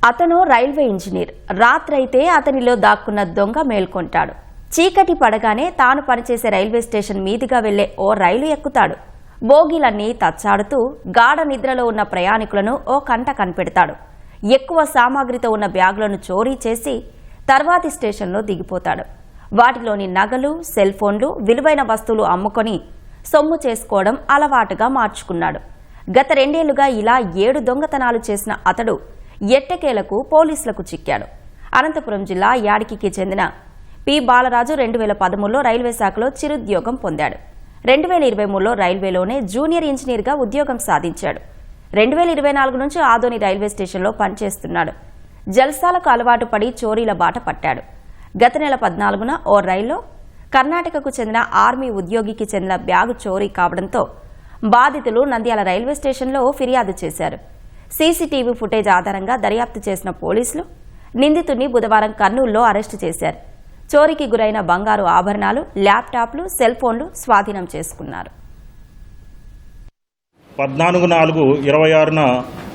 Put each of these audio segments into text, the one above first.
అతను railway engineer. రాత్రైతే అతనిలో దాక్కున్న దొంగ మేల్కొంటాడు. చీకటి పడగానే తాను పనిచేసే రైల్వే స్టేషన్ మీదుగా వెళ్లే ఓ రైలు ఎక్కుతాడు. బోగీలన్నీ తచ్చాడుతూ గాఢ నిద్రలో ఉన్న ప్రయాణికులను ఓ కంట కనిపెడతాడు. ఎక్కువ సామాగ్రితో ఉన్న బ్యాగులను చోరీ చేసి తర్వాతి స్టేషన్లో దిగిపోతాడు. వాటిలోని నగలు, సెల్ ఫోన్లు, విలువైన వస్తువులు అమ్ముకొని సొమ్ము చేసుకోవడం అలవాటుగా మార్చుకున్నాడు. గత 2 ఏళ్లుగా ఇలా 7 దొంగతనాలు చేసిన అతడు ఎట్టకేలకు పోలీసులకు చిక్కాడు. అనంతపురం జిల్లా యాడికికి చెందిన పి బాలరాజు 2013లో రైల్వే శాఖలో చిరుద్యోగం పొందాడు. 2023లో రైల్వేలోనే జూనియర్ ఇంజనీర్గా ఉద్యోగం సాధించాడు. 2024 నుంచి ఆదోని రైల్వే స్టేషన్లో పనిచేస్తున్నాడు. జల్సాలకు అలవాటు పడి చోరీల బాట పట్టాడు. గత నెల 14న ఓ రైల్లో కర్ణాటకకు చెందిన ఆర్మీ ఉద్యోగికి చెందిన బ్యాగు చోరీ కావడంతో బాధితులు నంద్యాల రైల్వే స్టేషన్లో ఫిర్యాదు చేశారు. సీసీటీవీ ఫుటేజ్ ఆధారంగా దర్యాప్తు చేసిన పోలీసులు నిందితుడిని బుధవారం కర్నూలులో అరెస్టు చేశారు. చోరీకి గురైన బంగారు ఆభరణాలు, ల్యాప్టాప్లు, సెల్ ఫోన్లు స్వాధీనం చేసుకున్నారు. 14/4/26న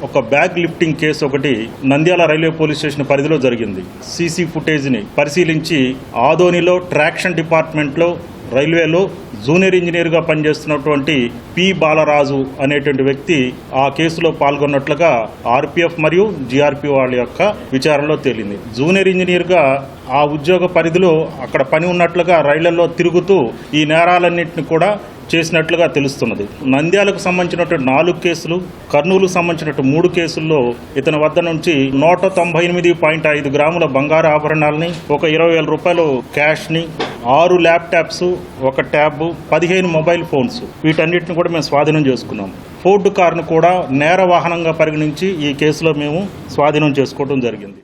ఒక బ్యాగ్ లిఫ్టింగ్ కేసు ఒకటి నంద్యాల రైల్వే పోలీస్ స్టేషన్ పరిధిలో జరిగింది. సీసీ ఫుటేజ్ని పరిశీలించి ఆదోనిలో ట్రాక్షన్ డిపార్ట్మెంట్లో రైల్వేలో జూనియర్ ఇంజనీర్గా పనిచేస్తున్నటువంటి పి బాలరాజు అనేటువంటి వ్యక్తి ఆ కేసులో పాల్గొన్నట్లుగా ఆర్పీఎఫ్ మరియు జీఆర్పీ వాళ్ళ యొక్క విచారణలో తేలింది. జూనియర్ ఇంజనీర్గా ఆ ఉద్యోగ పరిధిలో అక్కడ పని ఉన్నట్లుగా రైళ్లలో తిరుగుతూ ఈ నేరాలన్నింటినీ కూడా చేసినట్లుగా తెలుస్తున్నది. నంద్యాలకు సంబంధించినటువంటి 4 కేసులు, కర్నూలుకు సంబంధించినట్టు 3 కేసుల్లో ఇతని వద్ద నుంచి 198.5 గ్రాముల బంగారు ఆభరణాలని, ఒక 20,000 రూపాయలు క్యాష్ని, 6 ల్యాప్టాప్స్, ఒక ట్యాబ్, 15 మొబైల్ ఫోన్స్ వీటన్నిటిని కూడా మేము స్వాధీనం చేసుకున్నాం. ఫోర్డ్ కారును కూడా నేర వాహనంగా పరిగణించి ఈ కేసులో మేము స్వాధీనం చేసుకోవడం జరిగింది.